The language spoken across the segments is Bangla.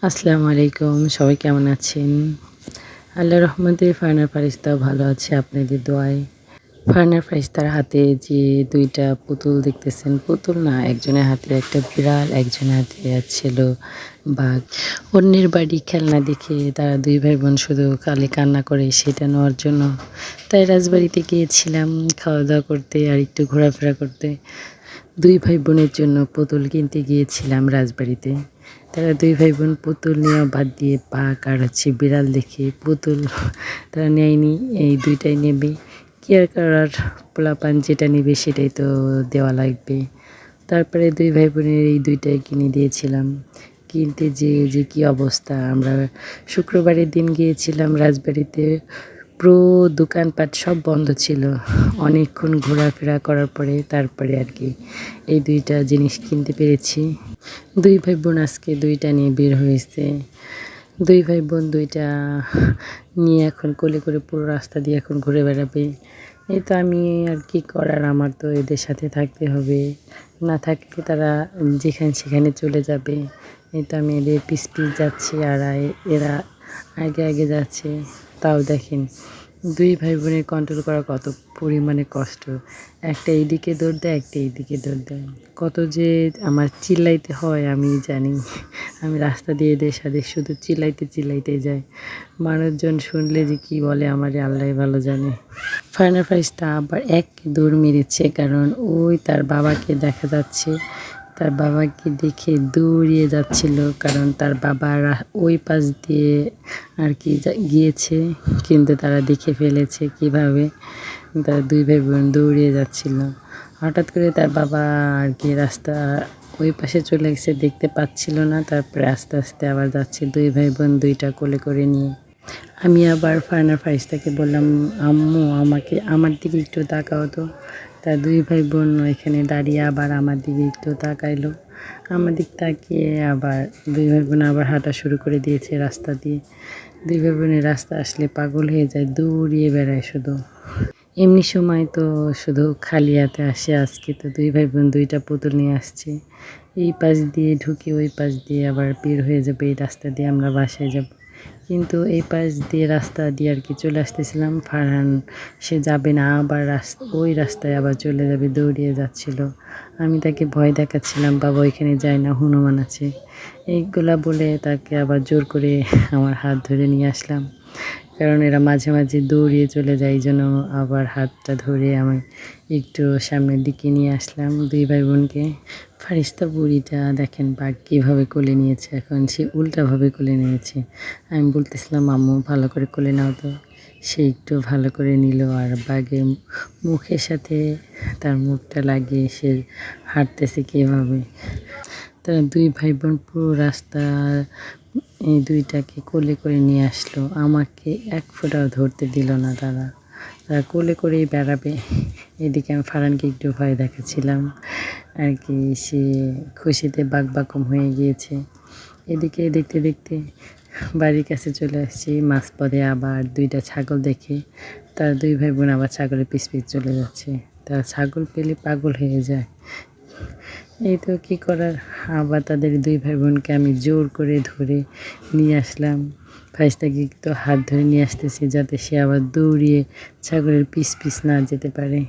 আসসালামু আলাইকুম, সবাই কেমন আছেন? আল্লাহর রহমতে ফারহানা ফারিস্তাও ভালো আছে আপনাদের দোয়ায়। ফারহানা ফারিস্তার হাতে যে ২ টা পুতুল দেখতেছেন, পুতুল না একজনের হাতে একটা বিড়াল, একজনের হাতে ছিল বাঘ। অন্যের বাড়ি খেলনা দেখে তারা ২ ভাই বোন শুধু খালি কান্না করে সেটা নেওয়ার জন্য। তাই রাজবাড়িতে গিয়েছিলাম খাওয়া-দাওয়া করতে আর একটু ঘোরাফেরা করতে। ২ ভাই বোনের জন্য পুতুল কিনতে গিয়েছিলাম রাজবাড়িতে। তারা ২ ভাই বোন পুতুল নেওয়া বাদ দিয়ে বাঘ আর বিড়াল দেখে পুতুল তারা নেয়নি। এই ২ টাই নেবে। কি আর করার, পোলাপান যেটা নেবে সেটাই তো দেওয়া লাগবে। তারপরে ২ ভাই বোনের এই ২ টাই কিনে দিয়েছিলাম। কিনতে যেয়ে যে কী অবস্থা! আমরা শুক্রবারের দিন গিয়েছিলাম রাজবাড়িতে। পুরো দোকানপাট সব বন্ধ ছিল। অনেকক্ষণ ঘোরাফেরা করার পরে তারপরে এই ২ টা জিনিস কিনতে পেরেছি। ২ ভাই বোন আজকে ২ টা নিয়ে বের হয়েছে। ২ ভাই বোন ২ টা নিয়ে এখন কোলে করে পুরো রাস্তা দিয়ে এখন ঘুরে বেড়াবে। এই তো আমি আর কি করার, আমার তো এদের সাথে থাকতে হবে। না থাকলে তারা যেখানে সেখানে চলে যাবে। এই তো আমি এদের পিছ যাচ্ছি আর এরা আগে যাচ্ছে। তাও দেখেন ২ ভাই বোনের কন্ট্রোল করা কত পরিমাণে কষ্ট। একটা এইদিকে দৌড় দেয়, একটা এইদিকে দৌড় দেয়। কত যে আমার চিল্লাইতে হয় আমি জানি। আমি রাস্তা দিয়ে এদের সাথে শুধু চিল্লাইতে যাই। মানুষজন শুনলে যে কী বলে আমারে আল্লাহই ভালো জানে। ফারহানা ফারিস্তা আবার এক দৌড় মেরেছে, কারণ ওই তার বাবাকে দেখা যাচ্ছে। তার বাবাকে দেখে দৌড়িয়ে যাচ্ছিল, কারণ তার বাবা ওই পাশ দিয়ে গিয়েছে, কিন্তু তারা দেখে ফেলেছে কীভাবে। তারা ২ ভাই বোন দৌড়িয়ে যাচ্ছিল। হঠাৎ করে তার বাবা রাস্তা ওই পাশে চলে গেছে, দেখতে পাচ্ছিল না। তারপরে আস্তে আবার যাচ্ছে ২ ভাই বোন ২ টা কোলে করে নিয়ে। আমি আবার ফারহানা ফারিস্তাকে বললাম, আম্মু আমার দিকে একটু তাকাও তো। তা ২ ভাই বোন ওইখানে দাঁড়িয়ে আবার আমার দিকে একটু তাকাইলো। আমার দিক তাকিয়ে আবার ২ ভাই বোন আবার হাঁটা শুরু করে দিয়েছে রাস্তা দিয়ে। ২ ভাই বোনের রাস্তা আসলে পাগল হয়ে যায়, দৌড়িয়ে বেড়ায় শুধু। এমনি সময় তো শুধু খালি হাতে আসে, আজকে তো ২ ভাই বোন ২ টা পুতুল নিয়ে আসছে। এই পাশ দিয়ে ঢুকে ওই পাশ দিয়ে আবার বের হয়ে যাবে, এই রাস্তা দিয়ে আমরা বাসায় যাব। কিন্তু এই পাশ দিয়ে রাস্তা দিয়ে চলে আসতেছিলাম, ফারহান সে যাবে না, আবার ওই রাস্তায় আবার চলে যাবে, দৌড়িয়ে যাচ্ছিল। আমি তাকে ভয় দেখাচ্ছিলাম, বাবা ওইখানে যায় না, হনুমান আছে। এইগুলা বলে তাকে আবার জোর করে আমার হাত ধরে নিয়ে আসলাম, কারণ এরা মাঝে মাঝে দৌড়িয়ে চলে যায়। এই জন্য আবার হাতটা ধরে আমি একটু সামনের দিকে নিয়ে আসলাম ২ ভাই বোনকে। ফারিস্তা বুড়িটা দেখেন বাঘ কীভাবে কোলে নিয়েছে, এখন সে উল্টাভাবে কোলে নিয়েছে। আমি বলতেছিলাম, আম্মু ভালো করে কোলে নাও তো। সে একটু ভালো করে নিল, আর বাঘের মুখের সাথে তার মুখটা লাগিয়ে সে হাঁটতেছে কীভাবে। তারা ২ ভাই বোন পুরো রাস্তা এই ২ টাকে কোলে করে নিয়ে আসলো। আমাকে এক ফোঁটাও ধরতে দিল না তারা। তারা কোলে করেই বেড়াবে। এদিকে আমি ফারহানকে একটু ভয় দেখাচ্ছিলাম। সে খুশিতে বাকবাকম হয়ে গিয়েছে। এদিকে দেখতে বাড়ির কাছে চলে আসছি। মাঝপথে আবার ২ টা ছাগল দেখে তারা ২ ভাই বোন আবার ছাগলের পিছ চলে যাচ্ছে। তারা ছাগল পেলে পাগল হয়ে যায়। এই তো কী করার, আবার তাদের ২ ভাই বোনকে আমি জোর করে ধরে নিয়ে আসলাম। ফারিস্তাকে একটু হাত ধরে নিয়ে আসতেছি, যাতে সে আবার দৌড়িয়ে ছাগলের পিছ না যেতে পারে।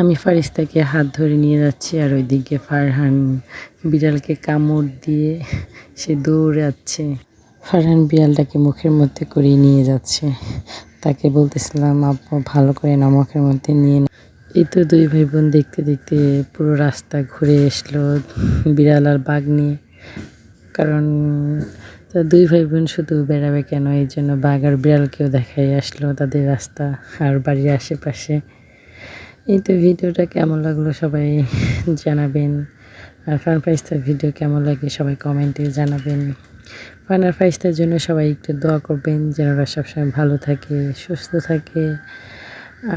আমি ফারিস্তাকে হাত ধরে নিয়ে যাচ্ছি, আর ওইদিকে ফারহান বিড়ালকে কামড় দিয়ে সে দৌড়াচ্ছে। ফারহান বিড়ালটাকে মুখের মধ্যে করিয়ে নিয়ে যাচ্ছে। তাকে বলতেছিলাম, আব্বু ভালো করে না মুখের মধ্যে নিয়ে। এই তো ২ ভাই বোন দেখতে পুরো রাস্তা ঘুরে আসলো বিড়াল আর বাঘ নিয়ে। কারণ ২ ভাই বোন শুধু বেড়াবে কেন, এই জন্য বাঘ আর বিড়ালকেও দেখাই আসলো তাদের রাস্তা আর বাড়ির আশেপাশে। এই তো ভিডিওটা কেমন লাগলো সবাই জানাবেন। আর ফারহান ফারিস্তার ভিডিও কেমন লাগে সবাই কমেন্টে জানাবেন। ফারহান ফারিস্তার জন্য সবাই একটু দোয়া করবেন, যেন ওরা সবসময় ভালো থাকে, সুস্থ থাকে।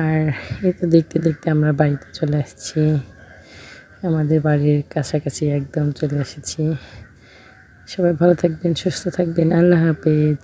আর এই তো দেখতে আমরা বাড়িতে চলে আসছি। আমাদের বাড়ির কাছাকাছি একদম চলে এসেছি। সবাই ভালো থাকবেন, সুস্থ থাকবেন। আল্লাহ হাফেজ।